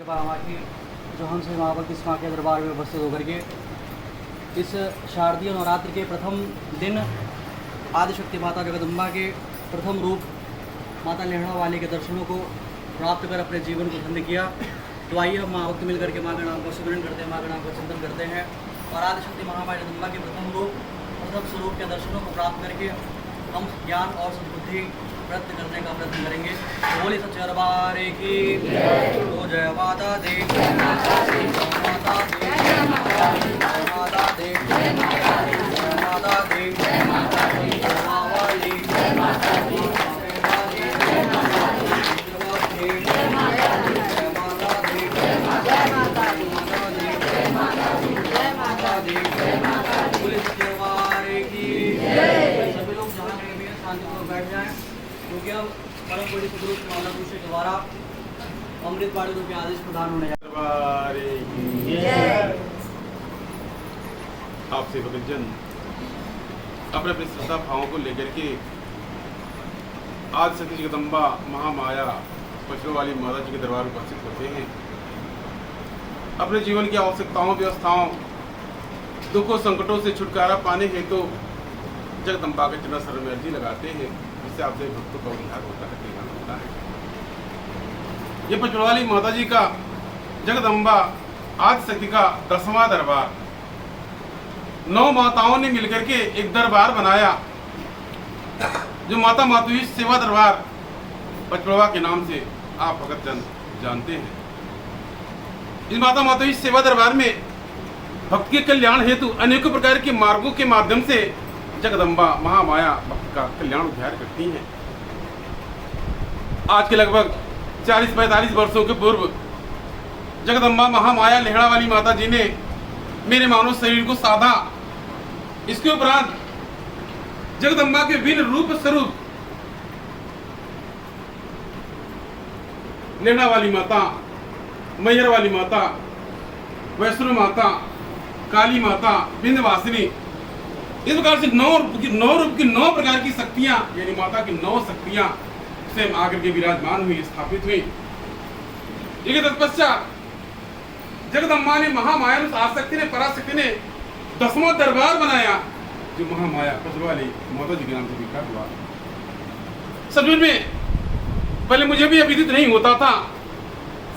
माँ की जो हमसे महाभक्ति माँ के दरबार में उपस्थित होकर के इस शारदीय नवरात्र के प्रथम दिन आदिशक्ति माता जगदम्बा के प्रथम रूप माता लेहड़ा वाली के दर्शनों को प्राप्त कर अपने जीवन को धन्य किया। तो आइए हम माँ भक्त मिलकर के माँ के नाम का सुमिरन करते हैं, माँ के नाम का चिंतन करते हैं और आदिशक्ति महामाया जगदम्बा के प्रथम रूप प्रथम स्वरूप के दर्शनों को प्राप्त करके हम ज्ञान और सद्बुद्धि प्राप्त करने का प्रयत्न करेंगे। बोले सच्चे दरबार की तो जय माता दी, जय माता दी, जय माता दी, जय माता दी, जय माता दी, जय माता दी, जय माता दी, जय मावाली, जय माता दी, जय माता दी, जय माता दी, जय माता दी, जय माता दी, जय माता दी, जय माता दी, जय माता दी। बोले सच्चे दरबार की सभी लोग जहाँ कहीं भी शांतिपूर्वक बैठ जाएं, क्योंकि अब परम पूज्य सद्गुरु माता दूसरे के द्वारा अमृत बाणी रूपी आदेश प्रदान होने जा आपसे भक्तजन अपने अपने श्रद्धा भावों को लेकर के आज सती जगदम्बा महामाया पशुओं वाली माता जी के दरबार में उपस्थित होते हैं। अपने जीवन की आवश्यकताओं व्यवस्थाओं दुखों संकटों से छुटकारा पाने हेतु तो जगदम्बा के चरण शरण में अर्जी लगाते हैं, जिससे आपसे भक्तों का उद्धार होता है, कल्याण होता है। ये पचमढ़ी वाली माता जी का जगदम्बा आदिशक्ति का 10वां दरबार, 9 माताओं ने मिलकर के एक दरबार बनाया जो माता मातुई सेवा दरबार पचमढ़वा के नाम से आप भगत जन जानते हैं। इस माता मातुई सेवा दरबार में भक्त के कल्याण हेतु अनेकों प्रकार के मार्गों के माध्यम से जगदम्बा महामाया भक्त का कल्याण उद्धार करती हैं। आज के लगभग 40-45 वर्षों के पूर्व जगदम्बा महामाया लेहड़ा वाली माता जी ने मेरे मानव शरीर को साधा। इसके उपरांत जगदम्बा के विभिन्न रूप स्वरूप लेहड़ा वाली माता, मैहर वाली माता, वैष्णो माता, काली माता, विंध्यवासिनी, इस प्रकार से 9 रूप की 9 प्रकार की शक्तियां यानी माता की 9 शक्तियां से आकर के विराजमान हुई, स्थापित हुई। इसके तत्पश्चात जगदम्बा ने महामाया आशक्ति ने पराशक्ति ने 10वां दरबार बनाया जो महामाया पशुओं वाली माता जी के नाम से विख्यात हुआ। सचमुच में पहले मुझे भी अविदित नहीं होता था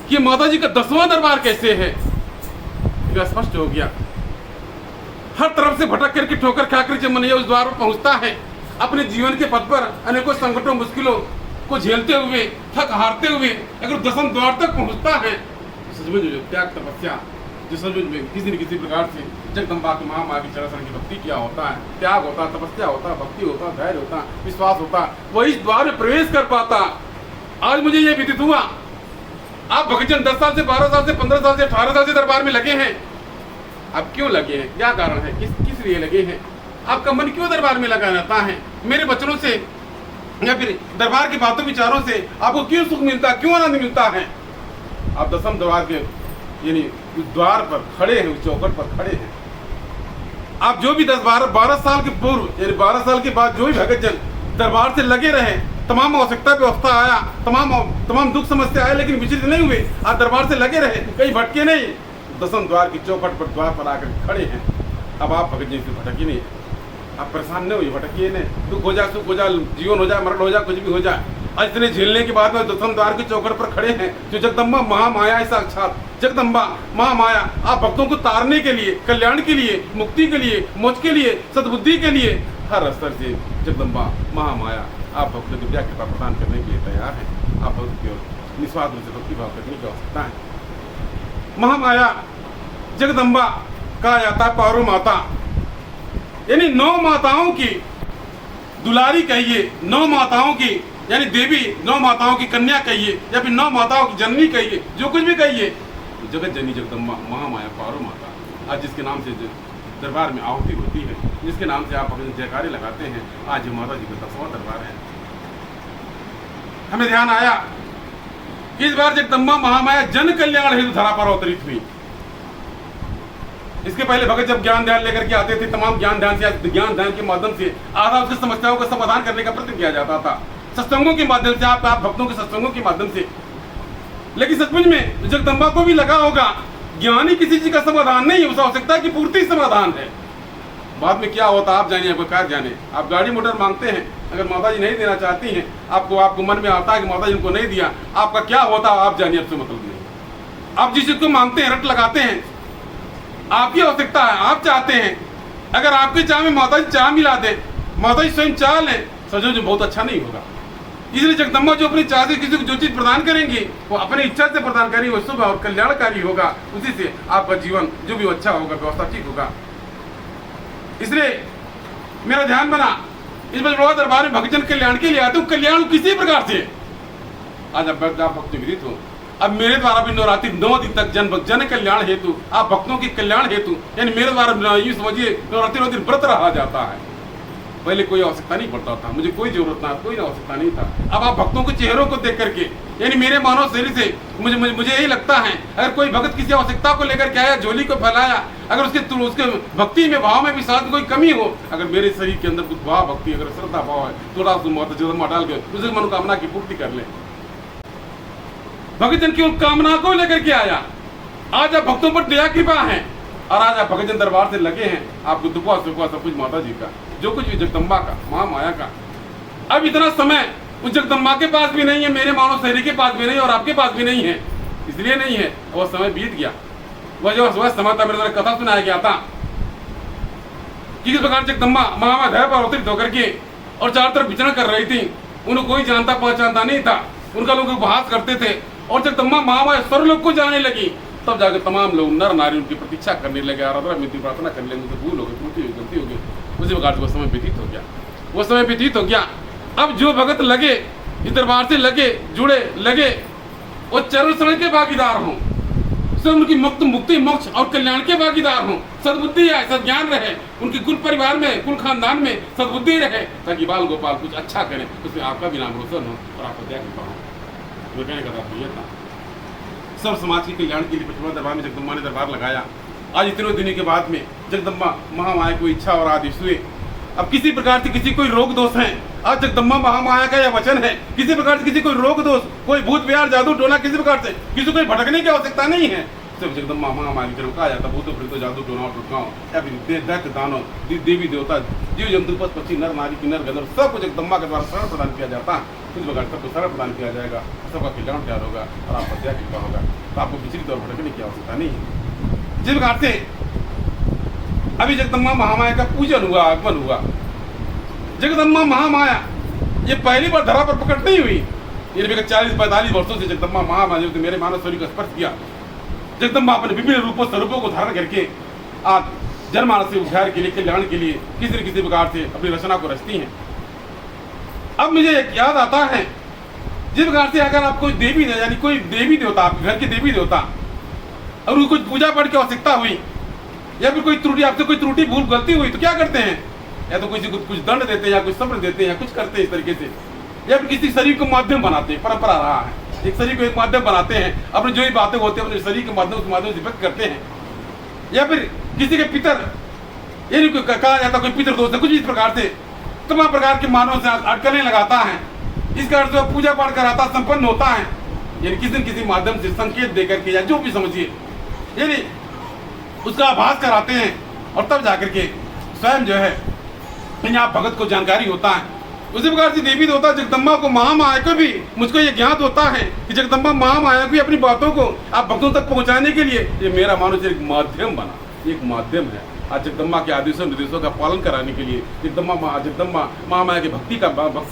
कि माता जी का 10वां दरबार कैसे है, स्पष्ट हो गया। हर तरफ से भटक करके ठोकर खाकर जब मनैया उस द्वार पर पहुंचता है, अपने जीवन के पथ पर अनेकों संकटों मुश्किलों को झेलते हुए, थक हारते हुए अगर 10वें द्वार तक पहुंचता है, सचमुच में त्याग तपस्या जो सचमुच में किसी न किसी प्रकार से जगदम्बा की महामाया की चरण की भक्ति किया होता है, त्याग होता, तपस्या होता, भक्ति होता, धैर्य होता, विश्वास होता, वही इस द्वार में प्रवेश कर पाता। आज मुझे यह विदित हुआ आप भक्तजन 10 साल से 12 साल से 15 साल से 18 साल से दरबार में लगे हैं। आप क्यों लगे हैं, क्या कारण है, किस लिए लगे हैं, आपका मन क्यों दरबार में लगा रहता है? मेरे वचनों से या फिर दरबार की बातों विचारों से आपको क्यों सुख मिलता है, क्यों आनंद मिलता है? आप 10वें दरबार के यानी उस द्वार पर खड़े हैं, उस चौखट पर खड़े हैं। आप जो भी 10-12 साल के पूर्व यानी 12 साल के बाद जो भी भगत जन दरबार से लगे रहे, तमाम आवश्यकता व्यवस्था आया, तमाम दुख समस्या आए, लेकिन विचलित नहीं हुए, आप दरबार से लगे रहे, कहीं भटके नहीं, 10वें द्वार की चौखट पर द्वार पर आकर खड़े हैं। अब आप भगत जी से भटकी नहीं, आप परेशान नहीं हुई, भटकिए नहीं। दुख हो जाए, सुख हो जाए, जीवन हो जाए, मरण हो जाए, कुछ भी हो जाए, आज इतने झेलने के बाद में 10वें द्वार की चौखट पर खड़े हैं जो जगदम्बा महामाया है, साक्षात जगदम्बा महामाया आप भक्तों को तारने के लिए, कल्याण के लिए, मुक्ति के लिए, मोक्ष के लिए, सद्बुद्धि के लिए हर स्तर से जगदम्बा महामाया आप भक्तों की कृपा प्रदान करने के लिए तैयार है। आप भक्त की ओर निस्वार्थ रूप से भक्ति भाव करने की आवश्यकता है। महामाया जगदम्बा कहा जाता है पारो माता, यानी 9 माताओं की दुलारी कहिए, 9 माताओं की यानी देवी, 9 माताओं की कन्या कहिए या फिर 9 माताओं की जननी कहिए, जो कुछ भी कहिए, जगत जननी जगदम्बा महामाया पारो माता आज जिसके नाम से दरबार में आहुति होती है, जिसके नाम से आप अपने जयकारे लगाते हैं, आज माता जी का 10वां दरबार है। हमें ध्यान आया कि इस बार जगदम्बा महामाया जन कल्याण हेतु धरा पर अवतरित हुई। इसके पहले भगत जब ज्ञान ध्यान लेकर के आते थे, तमाम ज्ञान ध्यान के माध्यम से आधा उसकी समस्याओं का समाधान करने का प्रयत्न किया जाता था। सत्संगों के माध्यम से आप भक्तों के सत्संगों के माध्यम से लेकिन सचमुच में जगदम्बा को भी लगा होगा ज्ञानी किसी चीज का समाधान नहीं है, उस आवश्यकता की पूर्ति समाधान है। बाद में क्या होता आप जानिए, आपको क्या जाने। आप गाड़ी मोटर मांगते हैं, अगर माता जी नहीं देना चाहती हैं, आपको मन में आता है कि माता जी उनको नहीं दिया, आपका क्या होता आप जानिए, आपसे मतलब नहीं। आप जिस चीज को मांगते हैं, रट लगाते हैं, आपकी आवश्यकता है, आप चाहते हैं, अगर आपके चाह में माता जी चाह मिला दे, माता जी स्वयं चाह लें, समझो जो बहुत अच्छा नहीं होगा। इसलिए जगदम्बा जो अपनी चाह से किसी को जो चीज प्रदान करेंगी वो अपनी इच्छा से प्रदान करेंगी, वो शुभ और कल्याणकारी होगा, उसी से आपका जीवन जो भी अच्छा होगा, व्यवस्था ठीक होगा। इसलिए मेरा ध्यान बना, इस बजरंग दरबार में भक्तजन कल्याण के लिए आते हूँ, कल्याण किसी प्रकार से। आज आप भक्त विदित हो, अब मेरे द्वारा भी नवरात्रि 9 दिन तक जन कल्याण हेतु, आप भक्तों के कल्याण हेतु, यानी मेरे द्वारा यूँ समझिए नवरात्रि 9 दिन व्रत रहा जाता है। पहले कोई आवश्यकता नहीं पड़ता था, मुझे कोई जरूरत ना, कोई आवश्यकता नहीं था। अब आप भक्तों के चेहरों को देख करके, यानी मेरे मानव शरीर से मुझे यही लगता है, अगर कोई भक्त किसी आवश्यकता को लेकर के आया, झोली को फैलाया, अगर उसके भक्ति में भाव में भी साथ कोई कमी हो, अगर मेरे शरीर के अंदर कुछ भाव भक्ति, अगर श्रद्धा भाव है, थोड़ा जगदम्बा डाल के उसे मनोकामना की पूर्ति कर ले। भक्तजन की उन कामना को लेकर के आया। आज आप भक्तों पर दया कृपा है और आज आप भक्तजन दरबार से लगे हैं, आपको दुखवा सुखवा सब कुछ माता जी का, जो कुछ भी जगदम्बा का, महामाया का। अब इतना समय उस जगदम्बा के पास भी नहीं है, मेरे मानव शरीर के पास भी नहीं और आपके पास भी नहीं है। इसलिए नहीं है, वह समय बीत गया। वह जो समय था, मेरे द्वारा कथा सुनाया गया था कि किस प्रकार जगदम्बा महामाया धैर्य पर अवतरित होकर के और चारों तरफ विचरण कर रही थी। उन्हें कोई जानता पहचानता नहीं था, उनका लोग उपहास करते थे और जगदम्बा महामाया स्वर्गलोक को जाने लगी, तब जाकर तमाम लोग नर नारी उनकी प्रतीक्षा करने लगे, आराधना विनती प्रार्थना करने लगे, उनसे भूल हो गई, त्रुटि हो गई, गलती हो गई। उसी प्रकार से वो समय व्यतीत हो गया, वो समय व्यतीत हो गया। अब जो भगत लगे, इस दरबार से लगे, जुड़े, लगे, वो चरण शरण के भागीदार हों, सब उनकी मुक्ति मोक्ष और कल्याण के भागीदार हों। सद्बुद्धि है, सद्ज्ञान रहे, उनके कुल परिवार में, कुल खानदान में सद्बुद्धि रहे, ताकि बाल गोपाल कुछ अच्छा करें, उसमें आपका भी नाम रोशन हो और आपको दया कृपा हो। कहने का तात्पर्य था सब समाज के कल्याण के लिए पचमढ़ी दरबार में जगदम्बा ने दरबार लगाया। आज इतने दिनों के बाद में जगदम्बा महामाया को इच्छा और आदेश हुए। अब किसी प्रकार से किसी कोई रोग दोष है, आज जगदम्बा महामाया का यह वचन है, किसी प्रकार से किसी कोई रोग दोष, कोई भूत प्यार जादू टोना, किसी प्रकार से किसी को भटकने की आवश्यकता नहीं है। सिर्फ जगदम्बा महामाया की कहा जाता भूत प्रेत जादू टोना टुटकाओ या फिर दैत्य दानव, देवी देवता, जीव जंतु, पशु पक्षी, नर नारी, किन्नर गंधर्व, सबको जगदम्बा के द्वारा शरण प्रदान किया जाता है। इस प्रकार सबको शरण प्रदान किया जाएगा, सबका कल्याण तैयार होगा और आपका दया कृपा होगा, तो आपको विचलित और भटकने की आवश्यकता नहीं है। जिस प्रकार से अभी जगदम्बा महामाया का पूजन हुआ, आगमन हुआ, जगदम्बा महामाया ये पहली बार धरा पर प्रकट नहीं हुई। ये 40-45 वर्षों से जगदम्बा महामाया ने मेरे मानव शरीर का स्पर्श किया। जगदम्बा अपने विभिन्न रूपों स्वरूपों को धारण करके आज जनमानस से उद्धार के लिए, कल्याण के लिए किसी न किसी प्रकार से अपनी रचना को रचती हैं। अब मुझे याद आता है, जिस प्रकार से अगर आप कोई देवी, यानी कोई देवी देवता, आपके घर के देवी देवता, और उनको कुछ पूजा पाठ की आवश्यकता हुई या फिर कोई त्रुटि, आपसे कोई त्रुटि भूल गलती हुई, तो क्या करते हैं? या तो किसी को कुछ दंड देते हैं, या कुछ सब्र देते हैं, या कुछ करते हैं इस तरीके से, या फिर किसी शरीर को माध्यम बनाते हैं। परंपरा रहा है, एक शरीर को एक माध्यम बनाते हैं, अपनी जो भी बातें होती है अपने शरीर के माध्यम, उस माध्यम से व्यक्त करते हैं। या फिर किसी के पितर, ये कहा जाता कोई पितर दोस्त है, कुछ इस प्रकार से तमाम प्रकार के मानव से अटकलें लगाता है, इस कारण से पूजा पाठ कराता संपन्न होता है, यानी किसी न किसी माध्यम से संकेत देकर के, या जो भी समझिए, यानी उसका आभास कराते हैं, और तब जाकर के स्वयं जो है आप भगत को जानकारी होता है। उसी प्रकार से देवी देवता जगदम्बा को, महामाया को भी मुझको ये ज्ञात होता है कि जगदम्बा महामाया भी अपनी बातों को आप भक्तों तक पहुंचाने के लिए ये मेरा मानो एक माध्यम बना, एक माध्यम है। आज जगदम्बा के आदेशों निर्देशों का पालन कराने के लिए, जगदम्बा महामाया की भक्ति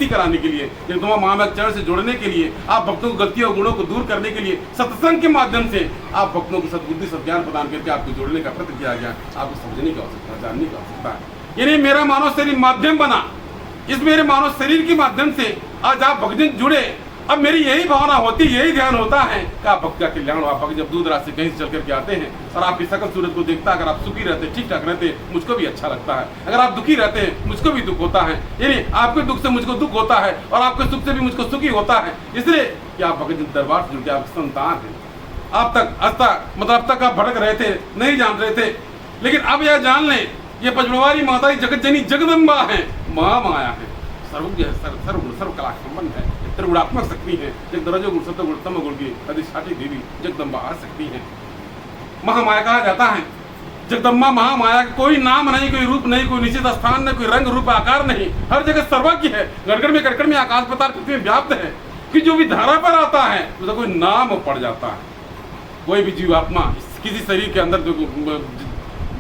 कराने के लिए, जगदम्बा महामाया के चरण से जोड़ने के लिए, आप भक्तों को गलतियों और गुणों को दूर करने के लिए सत्संग के माध्यम से आप भक्तों को सद्बुद्धि सद्ज्ञान प्रदान करके आपको जोड़ने का प्रयत्न किया गया। आपको समझने की आवश्यकता, जानने की आवश्यकता है। यानी मेरा मानव शरीर माध्यम बना, इस मेरे मानव शरीर के माध्यम से आज आप भक्तजन जुड़े। अब मेरी यही भावना होती, यही ध्यान होता है कि आप भक्त का कल्याण हो। आप भक्त जब दूर दराज से कहीं से चल करके आते हैं और आपकी सकल सूरत को देखता, अगर आप सुखी रहते, ठीक ठाक रहते, मुझको भी अच्छा लगता है। अगर आप दुखी रहते हैं, मुझको भी दुख होता है। यानी आपके दुख से मुझको दुख होता है और आपके सुख से भी मुझको सुखी होता है, इसलिए कि आप भक्त दरबार से जुड़ के आप संतान हैं। आप तक आप भटक रहे थे, नहीं जान रहे थे, लेकिन अब यह जान लें, ये पचमढ़ी माता जगत जननी जगदम्बा है, महामाया है, सर्वज्ञ है, सर्व कला संपन्न है। त्रिगुणात्मक शक्ति है। जगदरज गुण सत्व गुण तम गुण की अधिष्ठात्री देवी जगदम्बा आ सकती है। महामाया कहा जाता है जगदम्बा महामाया का कोई नाम नहीं, कोई रूप नहीं, कोई निश्चित स्थान नहीं, कोई रंग रूप आकार नहीं, हर जगह सर्वज्ञ है। गड़गड़ में आकाश पताल पृथ्वी में व्याप्त है कि जो भी धारा पर आता है उसका कोई नाम पड़ जाता है। कोई भी जीवात्मा किसी शरीर के अंदर जो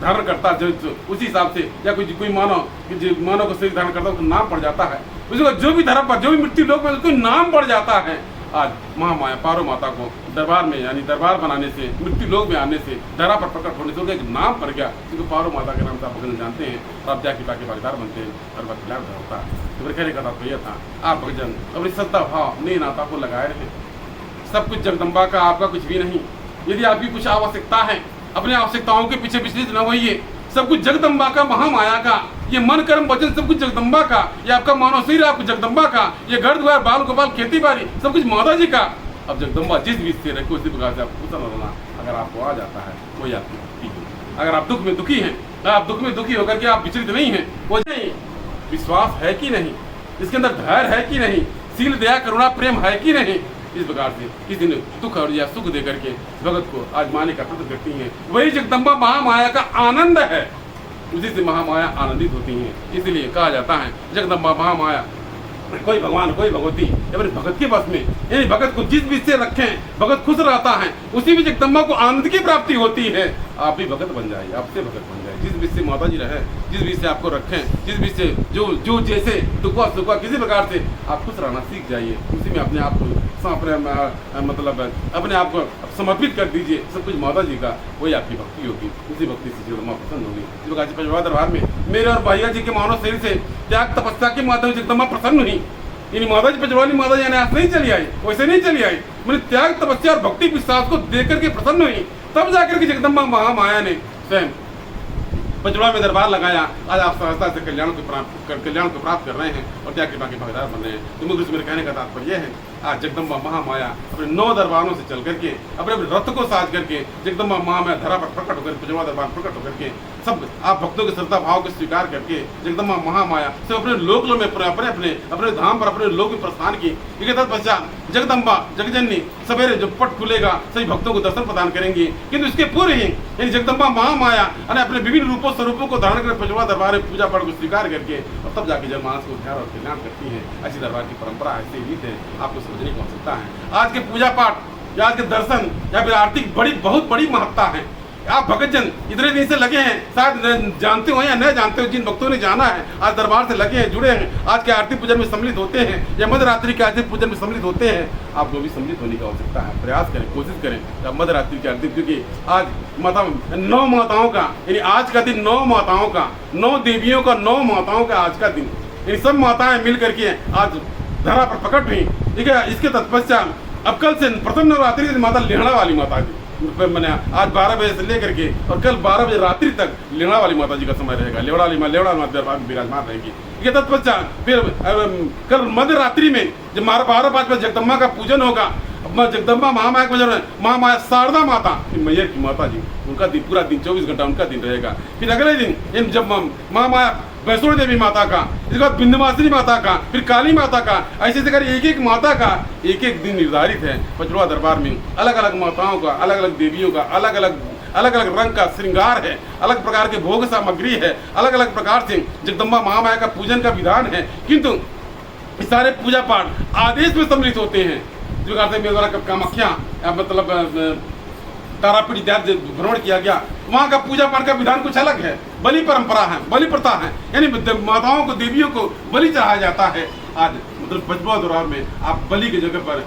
धारण करता है जो उसी हिसाब से, या कोई मानव का शरीर धारण करता है उसको नाम पड़ जाता है। उसको जो भी धरा पर, जो भी मृत्यु लोक में उसको नाम पड़ जाता है। आज महामाया पारो माता को दरबार में, यानी दरबार बनाने से, मृत्यु लोक में आने से, धरा पर प्रकट होने से उनका एक नाम पड़ गया, जिसको पारो माता के नाम से आप भगवान जानते हैं। और आप जाके बाकी भागीदार बनते हैं और वकीलार होता है। तो मेरे कहने का तात्पर्य यह था, आप भगजन अपनी श्रद्धा भाव नई नाता को लगाए रहे। सब कुछ जगदम्बा का, आपका कुछ भी नहीं। यदि आपकी कुछ आवश्यकता है, अपनी आवश्यकताओं के पीछे विचलित न होइए। सब कुछ जगदम्बा का, महामाया का। ये मन कर्म वचन सब कुछ जगदम्बा का। ये आपका मानव शरीर आपको जगदम्बा का। ये घर द्वार बाल गोपाल खेती बाड़ी सब कुछ माता जी का। अब जगदम्बा जिस बीच से रखे उसी प्रकार से आप कुशल रहना अगर आपको आ जाता है, वही आपकी भक्ति है। अगर आप दुख में दुखी हैं, आप दुख में दुखी होकर के आप विचलित नहीं हैं, वो नहीं, विश्वास है कि नहीं, इसके अंदर धैर्य है कि नहीं, शील दया करुणा प्रेम है कि नहीं, इस प्रकार से किसी ने दुख और या सुख दे करके भगत को आजमाने का प्रयत्न करती हैं, वही जगदम्बा महामाया का आनंद है। उसी से महामाया आनंदित होती हैं। इसलिए कहा जाता है जगदम्बा महामाया कोई भगवान कोई भगवती अपने भगत के बस में, यानी भगत को जिस बीच से रखें भगत खुश रहता है, उसी में जगदम्बा को आनंद की प्राप्ति होती है। आप भी भगत बन जाइए, आपसे भगत बन जाए। जिस बीच से माता जी रहे, जिस बीच से आपको रखें, जिस बीच से जो जैसे दुखा सुखा किसी प्रकार से आप खुश रहना सीख जाइए। उसी में अपने आप को मतलब अपने आप को समर्पित कर दीजिए। सब कुछ माता जी का, वही आपकी भक्ति होगी। उसी भक्ति से जगदम्बा प्रसन्न होगी। इस प्रकार से पंचवा दरबार में मेरे और भैया जी के मानव शरीर से त्याग तपस्या के माध्यम से जगदम्बा प्रसन्न हुई। इन माता जी पंचवाली माता जी आज नहीं चली आई, वैसे नहीं चली आई। मैंने त्याग तपस्या और भक्ति विश्वास को देख करके प्रसन्न हुई, तब जाकर के जगदम्बा महामाया ने स्वयं पंचवा में दरबार लगाया। आज आप सहजता से कल्याण को प्राप्त कर रहे हैं और त्याग कृपा के भागीदार बन रहे हैं। तो मुझे मेरे कहने का तात्पर्य यह है, आज जगदम्बा महामाया अपने 9 दरबारों से चल करके अपने रथ को साज करके जगदम्बा महामाया धरा पर प्रकट होकर पंचवा दरबार प्रकट होकर के सब आप भक्तों के श्रद्धा भाव को स्वीकार करके जगदम्बा महामाया से अपने लोक में अपने धाम पर अपने लोक में प्रस्थान की। तत्पश्चात जगदम्बा जगजननी सवेरे जब पट खुलेगा सभी भक्तों को दर्शन प्रदान करेंगी। किंतु इसके पूर्व ही यानी जगदम्बा महामाया अपने विभिन्न रूपों स्वरूपों को धारण कर पंचवा दरबार में पूजा पाठ को स्वीकार करके और तब जाके जनमानस को उद्धार और कल्याण करती है। ऐसी दरबार की परंपरा ऐसी रीत है, आपको समझने की आवश्यकता है। आज के पूजा पाठ या आज के दर्शन या फिर आरती बहुत बड़ी महत्ता है। आप भगतजन इतने दिन से लगे हैं, शायद जानते हो या न जानते हो, जिन भक्तों ने जाना है आज दरबार से लगे हैं, जुड़े हैं, आज के आरती पूजन में सम्मिलित होते हैं या मध्यरात्रि के आरती पूजन में सम्मिलित होते हैं। आपको भी सम्मिलित होने की आवश्यकता है। प्रयास करें, कोशिश करें आप मध्यरात्रि की आरती, क्योंकि आज माता 9 माताओं का, यानी आज का दिन 9 माताओं का, 9 देवियों का, 9 माताओं का आज का दिन, ये सब माताएं मिल करके आज धरा पर प्रकट हुई। ठीक है, इसके तत्पश्चात अब कल से प्रथम नवरात्रि से माता लेहड़ा वाली माता जी मैंने आज 12 बजे से लेकर के और कल 12 बजे रात्रि तक लेहड़ा वाली माता जी का समय रहेगा। लेहड़ा वाली दरबार में विराजमान रहेगी। ये तत्पश्चात फिर कल मध्य रात्रि में जब 12-5 बजे जगदम्बा का पूजन होगा। जगदम्बा महामाया का पूजन, महामाया शारदा माता मैयर की माता जी, उनका दिन पूरा दिन 24 घंटा उनका दिन रहेगा। फिर अगले दिन जब महामाया वैष्णो देवी माता का, इसके बाद विंध्यवासिनी माता का, फिर काली माता का, ऐसे कर एक माता का एक दिन निर्धारित है। पंचवा दरबार में अलग अलग माताओं का, अलग अलग देवियों का अलग अलग रंग का श्रृंगार है, अलग प्रकार के भोग सामग्री है, अलग अलग प्रकार से जगदम्बा महामाया का पूजन का विधान है। किंतु सारे पूजा पाठ आदेश में सम्मिलित होते हैं। जो कहते हैं मेरे द्वारा कामाख्या मतलब तारापीठ इत्यादि भ्रमण किया गया, वहाँ का पूजा पाठ का विधान कुछ अलग है। बलि परंपरा है, बलि प्रथा है, यानी माताओं को, देवियों को बलि चढ़ाया जाता है। आज मतलब पंचवा दरबार में आप बलि की जगह पर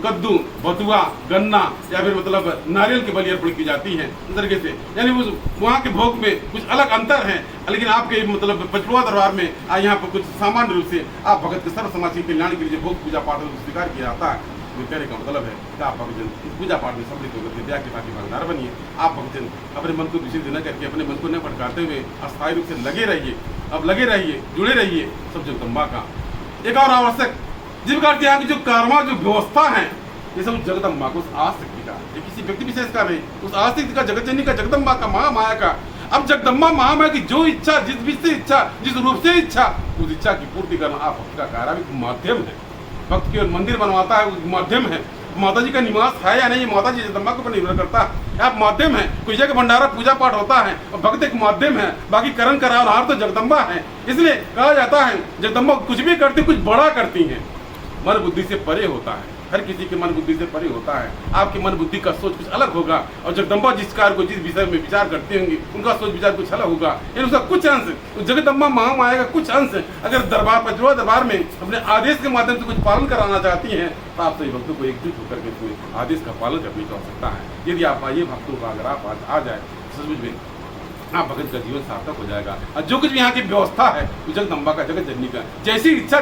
कद्दू, बथुआ, गन्ना या फिर मतलब नारियल की बलि अर्पण की जाती है। इस तरीके से यानी उस वहाँ के भोग में कुछ अलग अंतर है, लेकिन आपके मतलब पंचवा दरबार में यहाँ पर कुछ सामान्य रूप से आप भगत के सर्व समाज के कल्याण के लिए भोग पूजा पाठ स्वीकार किया जाता है। कहने का मतलब है कि आप भक्तजन इस पूजा पाठ में सम्मिलित होकर विद्या के बाकी भागीदार बनिए। आप भक्तजन अपने मन को दूषित न करके, अपने मन को न भटकाते हुए अस्थायी रूप से लगे रहिए। अब लगे रहिए, जुड़े रहिए सब जगदम्बा का। एक और आवश्यक जिस प्रकार की यहाँ की जो कर्मा जो व्यवस्था है, ये सब जगदम्बा को, उस आसक्ति का, ये किसी व्यक्ति विशेष का नहीं, उस आसक्ति का, जगतजननी का, जगदम्बा का, महामाया का। अब जगदम्बा महामाया की जो इच्छा, जिस बीच से इच्छा, जिस रूप से इच्छा, उस इच्छा की पूर्ति करना आप भक्त का कार्य माध्यम है। भक्त केवल मंदिर बनवाता है, वो माध्यम है। माता जी का निवास है या नहीं, ये माता जी जगदम्बा के ऊपर निर्भर करता है। आप माध्यम है, कोई जगह भंडारा पूजा पाठ होता है और भक्त एक माध्यम है, बाकी करण करार तो जगदम्बा है। इसलिए कहा जाता है जगदम्बा कुछ भी करती, कुछ बड़ा करती हैं, मन बुद्धि से परे होता है। हर किसी के मन बुद्धि से परे होता है। आपके मन बुद्धि का सोच कुछ अलग होगा और जगदम्बा जिस कार्य को जिस विषय में विचार करती होंगी उनका सोच विचार कुछ अलग होगा। यानी उसका कुछ अंश जगदम्बा महामाया का कुछ अंश अगर दरबार पंचवा दरबार में अपने आदेश के माध्यम से कुछ पालन कराना चाहती हैं तो आप सभी भक्तों को एकजुट होकर के उसमें आदेश का पालन करने की आवश्यकता है। यदि आप आइए भक्तों का अगर आप आ जाए सचमुच में आप भगत का जीवन सार्थक हो जाएगा। और जो कुछ भी यहाँ की व्यवस्था है वो जगदम्बा का, जगत जननी का, जैसी इच्छा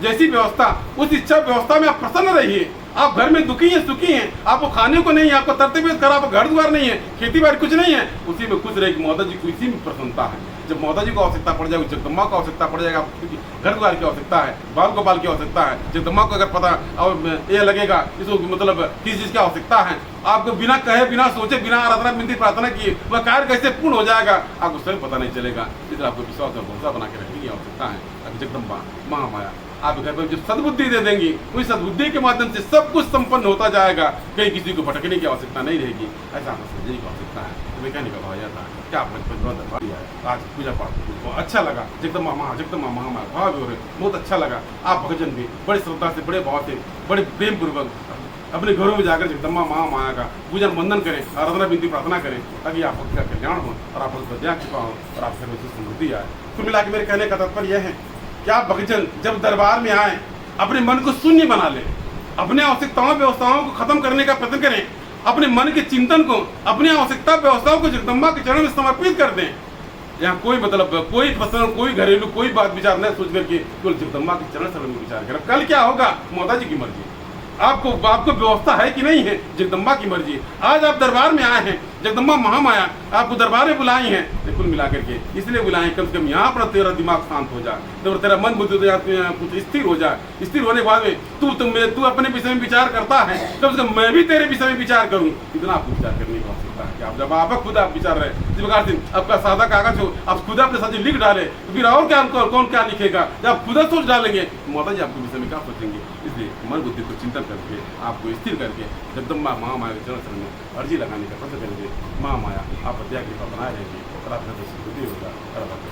जैसी व्यवस्था उस इच्छा व्यवस्था में आप प्रसन्न रहिए। आप घर में दुखी हैं सुखी हैं, आपको खाने को नहीं है, आपको तरतीब खराब, आपको घर द्वार नहीं है, खेती बाड़ी कुछ नहीं है, उसी में खुश रहेगी माता जी को, इसी में प्रसन्नता है। जब माता जी को आवश्यकता पड़ जाएगी, जगदम्बा को आवश्यकता पड़ जाएगा, क्योंकि घर द्वार की आवश्यकता है, बाल गोपाल की आवश्यकता है। जगदम्बा को अगर पता और ये लगेगा इसको मतलब किस चीज़ की आवश्यकता है, आपको बिना कहे बिना सोचे बिना आराधना विनती प्रार्थना किए वह कार्य कैसे पूर्ण हो जाएगा आपको स्वयं पता नहीं चलेगा। इसलिए आपको विश्वास और भरोसा बना के रखने की आवश्यकता है। ताकि जगदम्बा महामाया आप घर पर जो सद्बुद्धि दे देंगी उस सद्बुद्धि के माध्यम से सब कुछ संपन्न होता जाएगा, कहीं किसी को भटकने की आवश्यकता नहीं रहेगी। ऐसा हमें समझने की आवश्यकता है। तो मैं कहने का भाव यह था क्या आप दरबार आज पूजा पाठ अच्छा लगा, जगदम्बा महामाया भाव हो रहे बहुत अच्छा लगा। आप भक्तजन भी बड़े श्रद्धा से बड़े भाव से बड़े प्रेम पूर्वक अपने घरों में जाकर जगदम्बा महामाया का पूजन वंदन करें, आराधना विनती प्रार्थना करें, ताकि आप भक्त का कल्याण हो और आप भक्त दया कृपा हो और आप सर्व से समृद्धि आए। कुल मिला के मेरे कहने का तात्पर्य यह है कि आप भक्तजन जब दरबार में आए अपने मन को शून्य बना लें, अपने आवश्यकताओं व्यवस्थाओं को खत्म करने का प्रयत्न करें, अपने मन के चिंतन को अपनी आवश्यकता व्यवस्थाओं को जगदम्बा के चरण में समर्पित कर दें। यहाँ कोई मतलब कोई प्रश्न कोई घरेलू कोई बात विचार न सोच करके केवल जगदम्बा के चरण शरण में विचार करें। कल क्या होगा माता जी की मर्जी, आपको व्यवस्था है कि नहीं है जगदम्बा की मर्जी। आज आप दरबार में आए हैं, जगदम्बा महामाया आपको दरबार में बुलाई हैं, कुल मिला करके इसलिए बुलाएं कम से कम यहाँ पर तेरा दिमाग शांत हो जाए, तो तेरा मन बुद्धि कुछ स्थिर हो जाए। स्थिर होने के बाद में तू अपने विषय में विचार करता है, कम से कम मैं भी तेरे विषय में विचार करूँ। इतना आपको विचार करने की आवश्यकता है कि आप जब आप खुद आप विचार रहे जिस प्रकार से आपका सादा कागज हो आप खुद अपने साथ लिख डाले तो फिर और क्या कौन क्या लिखेगा। जब आप खुद सोच डालेंगे माता जी आपके विषय में क्या सोचेंगे। इसलिए मन बुद्धि को चिंतन करके आपको स्थिर करके जगदम्बा महामाया के चरण शरण में अर्जी लगाने का प्रयत्न करेंगे। महामाया आप दया कृपा बनाए रहेंगे और आपका बुद्धि होगा और आपका